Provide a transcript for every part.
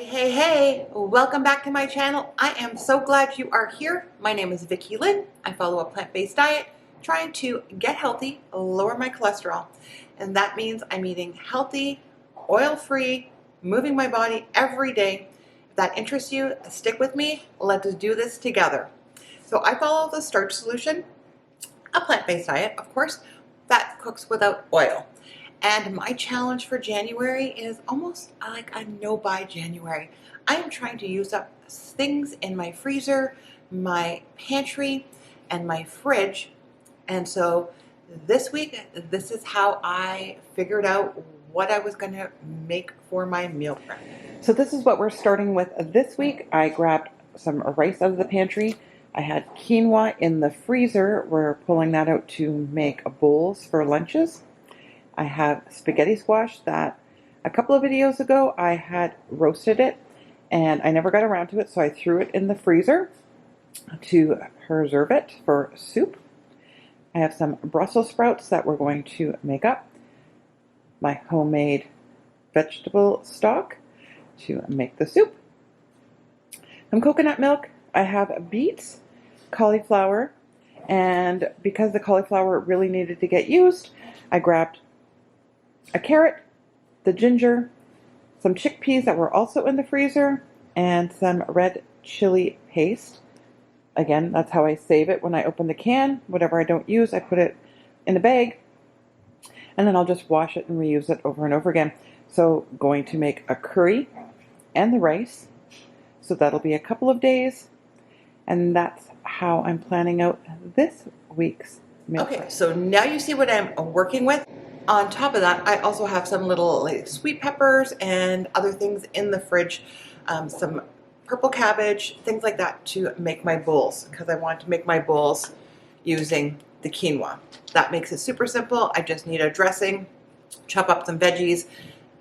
Hey, welcome back to my channel. I am so glad you are here. My name is Vicki-Lynne. I follow a plant-based diet, trying to get healthy, lower my cholesterol. And that means I'm eating healthy, oil-free, moving my body every day. If that interests you, stick with me. Let's do this together. So I follow the Starch Solution, a plant-based diet, of course, that cooks without oil. And my challenge for January is almost like a no-buy January. I am trying to use up things in my freezer, my pantry, and my fridge. And so this week, this is how I figured out what I was going to make for my meal prep. So this is what we're starting with this week. I grabbed some rice out of the pantry. I had quinoa in the freezer. We're pulling that out to make bowls for lunches. I have spaghetti squash that a couple of videos ago I had roasted it and I never got around to it, so I threw it in the freezer to preserve it for soup. I have some Brussels sprouts that we're going to make up, my homemade vegetable stock to make the soup, some coconut milk. I have beets, cauliflower, and because the cauliflower really needed to get used, I grabbed a carrot, the ginger, some chickpeas that were also in the freezer, and some red chili paste. Again, that's how I save it when I open the can. Whatever I don't use, I put it in a bag, and then I'll just wash it and reuse it over and over again. So going to make a curry and the rice. So that'll be a couple of days, and that's how I'm planning out this week's meal. Okay, so now you see what I'm working with. On top of that, I also have some little sweet peppers and other things in the fridge, some purple cabbage, things like that to make my bowls, because I want to make my bowls using the quinoa. That makes it super simple. I just need a dressing, chop up some veggies,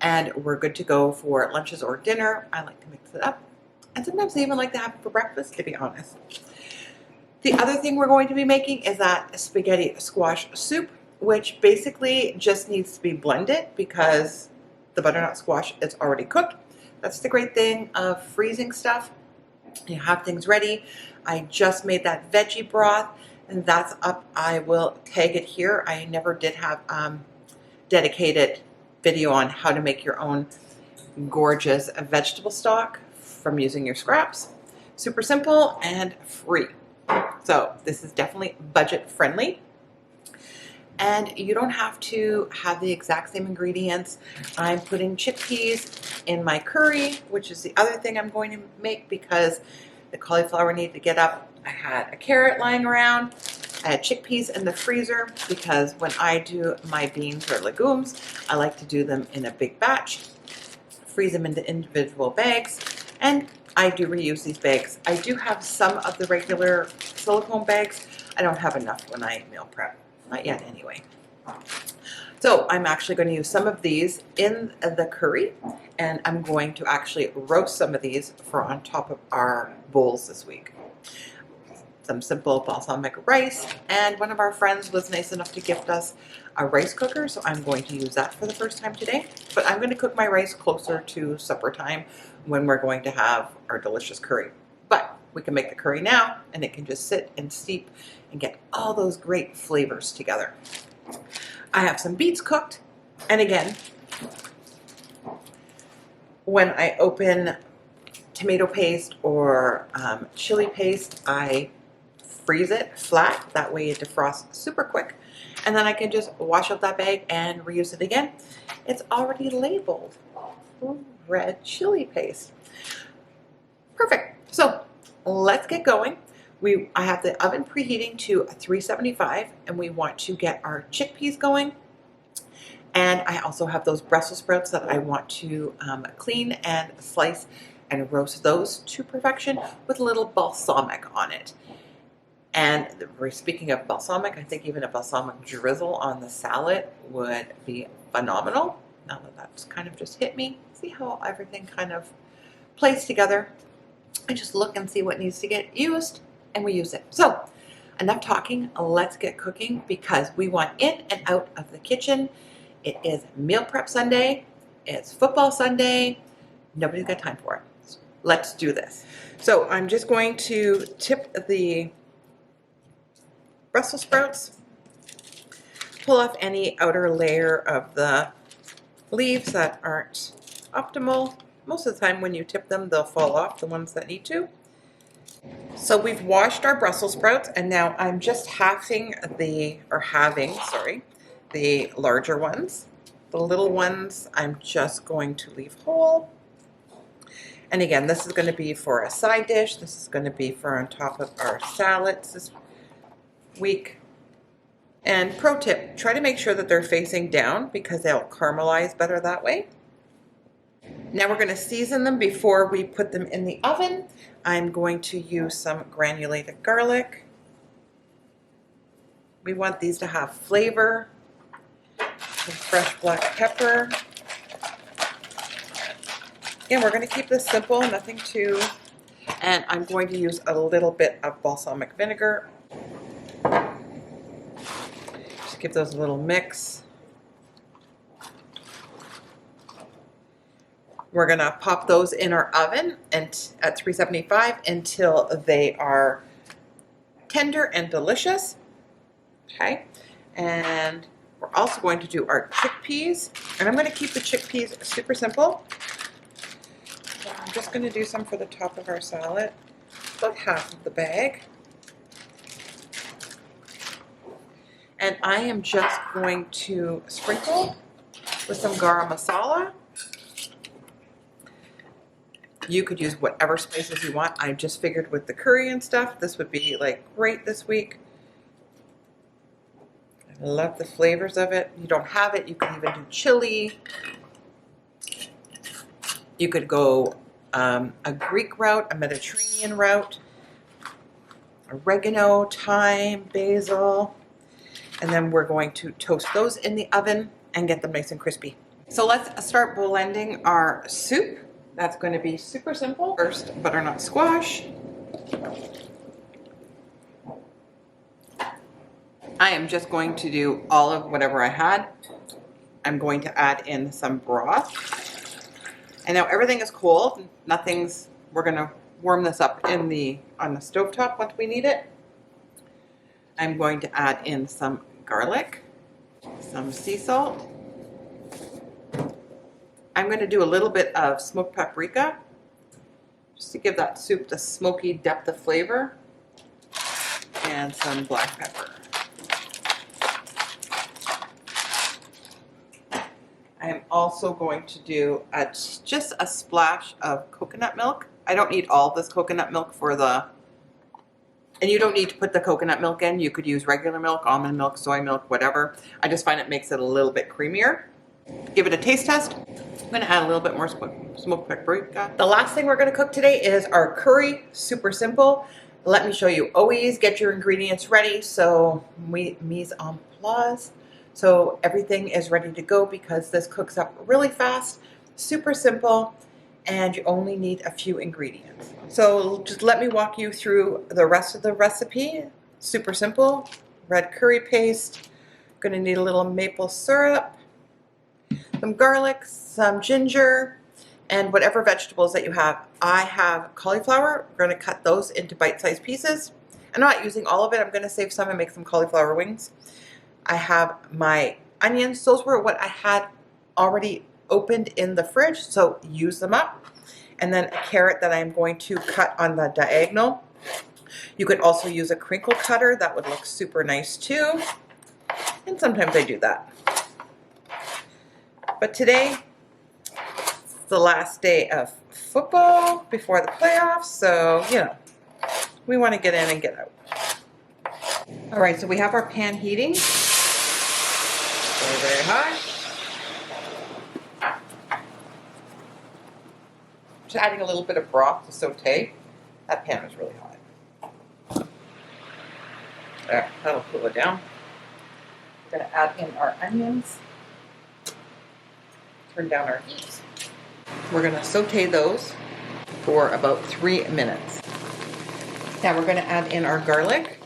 and we're good to go for lunches or dinner. I like to mix it up, and sometimes I even like to have it for breakfast, to be honest. The other thing we're going to be making is that spaghetti squash soup, which basically just needs to be blended because the butternut squash is already cooked. That's the great thing of freezing stuff. You have things ready. I just made that veggie broth, and that's up. I will tag it here. I never did have dedicated video on how to make your own gorgeous vegetable stock from using your scraps. Super simple and free. So this is definitely budget friendly. And you don't have to have the exact same ingredients. I'm putting chickpeas in my curry, which is the other thing I'm going to make because the cauliflower needed to get up. I had a carrot lying around. I had chickpeas in the freezer because when I do my beans or legumes, I like to do them in a big batch, freeze them into individual bags, and I do reuse these bags. I do have some of the regular silicone bags. I don't have enough when I meal prep. Not yet, anyway. So I'm actually going to use some of these in the curry, and I'm going to actually roast some of these for on top of our bowls this week. Some simple balsamic rice, and one of our friends was nice enough to gift us a rice cooker, so I'm going to use that for the first time today. But I'm going to cook my rice closer to supper time when we're going to have our delicious curry. But we can make the curry now, and it can just sit and steep and get all those great flavors together. I have some beets cooked, and again, when I open tomato paste or chili paste, I freeze it flat. That way it defrosts super quick, and then I can just wash out that bag and reuse it again. It's already labeled red chili paste. Perfect. So let's get going. I have the oven preheating to 375, and we want to get our chickpeas going. And I also have those Brussels sprouts that I want to clean and slice and roast those to perfection with a little balsamic on it. And speaking of balsamic, I think even a balsamic drizzle on the salad would be phenomenal. Now that that's kind of just hit me, see how everything kind of plays together. I just look and see what needs to get used, and we use it. So enough talking, let's get cooking because we want in and out of the kitchen. It is meal prep Sunday, it's football Sunday, Nobody's got time for it. Let's do this. So I'm just going to tip the Brussels sprouts, pull off any outer layer of the leaves that aren't optimal. Most of the time when you tip them, they'll fall off, the ones that need to. So we've washed our Brussels sprouts, and now I'm just halving the larger ones. The little ones I'm just going to leave whole. And again, this is going to be for a side dish. This is going to be for on top of our salads this week. And pro tip, try to make sure that they're facing down because they'll caramelize better that way. Now we're going to season them before we put them in the oven. I'm going to use some granulated garlic. We want these to have flavor. Some fresh black pepper. And we're going to keep this simple, nothing too. And I'm going to use a little bit of balsamic vinegar. Just give those a little mix. We're going to pop those in our oven and at 375 until they are tender and delicious. Okay, and we're also going to do our chickpeas, and I'm going to keep the chickpeas super simple. So I'm just going to do some for the top of our salad, about half of the bag. And I am just going to sprinkle with some garam masala. You could use whatever spices you want. I just figured with the curry and stuff, this would be like great this week. I love the flavors of it. You don't have it, you can even do chili. You could go a Greek route, a Mediterranean route, oregano, thyme, basil, and then we're going to toast those in the oven and get them nice and crispy. So let's start blending our soup. That's going to be super simple. First, butternut squash. I am just going to do all of whatever I had. I'm going to add in some broth. And now everything is cold. We're going to warm this up on the stovetop once we need it. I'm going to add in some garlic, some sea salt. I'm going to do a little bit of smoked paprika just to give that soup the smoky depth of flavor, and some black pepper. I am also going to do just a splash of coconut milk. I don't need all this coconut milk and you don't need to put the coconut milk in. You could use regular milk, almond milk, soy milk, whatever. I just find it makes it a little bit creamier. Give it a taste test. I'm going to add a little bit more smoked paprika. The last thing we're going to cook today is our curry. Super simple. Let me show you. Always get your ingredients ready. So mise en place. So everything is ready to go because this cooks up really fast. Super simple. And you only need a few ingredients. So just let me walk you through the rest of the recipe. Super simple. Red curry paste. Going to need a little maple syrup, some garlic, some ginger, and whatever vegetables that you have. I have cauliflower. We're going to cut those into bite-sized pieces. I'm not using all of it. I'm going to save some and make some cauliflower wings. I have my onions. Those were what I had already opened in the fridge, so use them up. And then a carrot that I'm going to cut on the diagonal. You could also use a crinkle cutter. That would look super nice too. And sometimes I do that. But today, it's the last day of football before the playoffs, so, you know, we want to get in and get out. All right, so we have our pan heating. Very, very high. Just adding a little bit of broth to saute. That pan is really hot. There, that'll cool it down. We're going to add in our onions. Turn down our heat. We're going to saute those for about 3 minutes. Now we're going to add in our garlic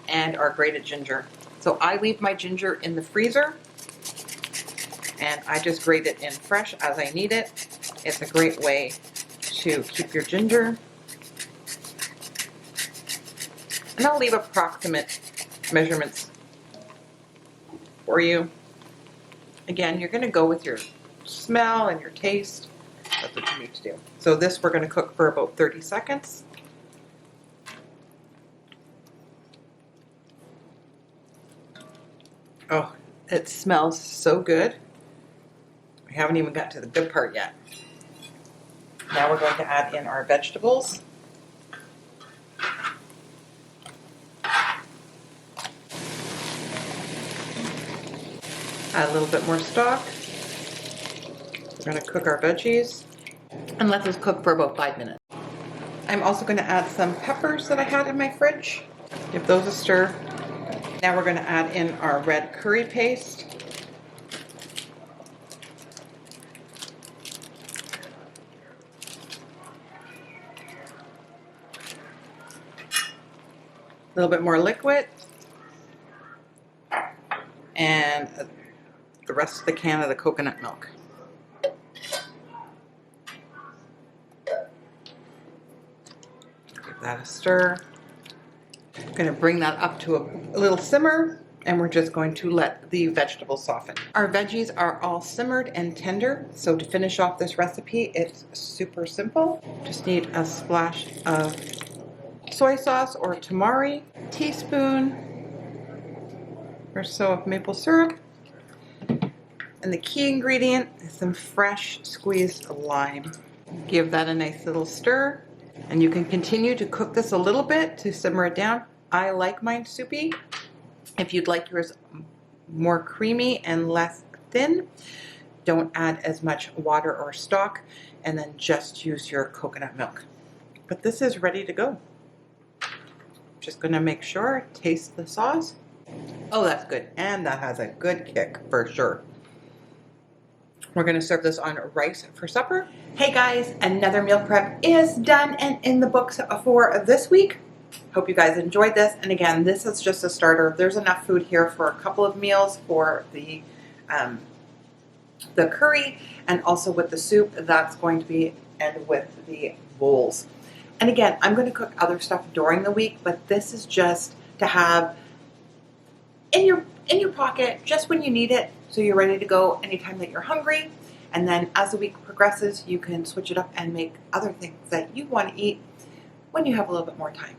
and our grated ginger. So I leave my ginger in the freezer and I just grate it in fresh as I need it. It's a great way to keep your ginger. And I'll leave approximate measurements for you. Again, you're going to go with your smell and your taste. That's what you need to do. So this we're going to cook for about 30 seconds. Oh, it smells so good. We haven't even got to the good part yet. Now we're going to add in our vegetables. Add a little bit more stock. We're going to cook our veggies and let this cook for about 5 minutes. I'm also going to add some peppers that I had in my fridge. Give those a stir. Now we're going to add in our red curry paste. A little bit more liquid. And the rest of the can of the coconut milk. Give that a stir. I'm going to bring that up to a little simmer, and we're just going to let the vegetables soften. Our veggies are all simmered and tender, so to finish off this recipe, it's super simple. Just need a splash of soy sauce or tamari, teaspoon or so of maple syrup, and the key ingredient is some fresh squeezed lime. Give that a nice little stir, and you can continue to cook this a little bit to simmer it down. I like mine soupy. If you'd like yours more creamy and less thin, don't add as much water or stock, and then just use your coconut milk. But this is ready to go. Just gonna make sure, taste the sauce. Oh, that's good, and that has a good kick for sure. We're gonna serve this on rice for supper. Hey guys, another meal prep is done and in the books for this week. Hope you guys enjoyed this. And again, this is just a starter. There's enough food here for a couple of meals for the curry, and also with the soup that's going to be, and with the bowls. And again, I'm going to cook other stuff during the week, but this is just to have in your pocket just when you need it, so you're ready to go anytime that you're hungry. And then as the week progresses, you can switch it up and make other things that you want to eat when you have a little bit more time.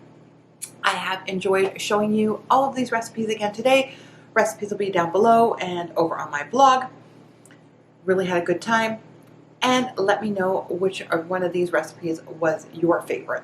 I have enjoyed showing you all of these recipes again today. Recipes will be down below and over on my blog. Really had a good time. And let me know which one of these recipes was your favorite.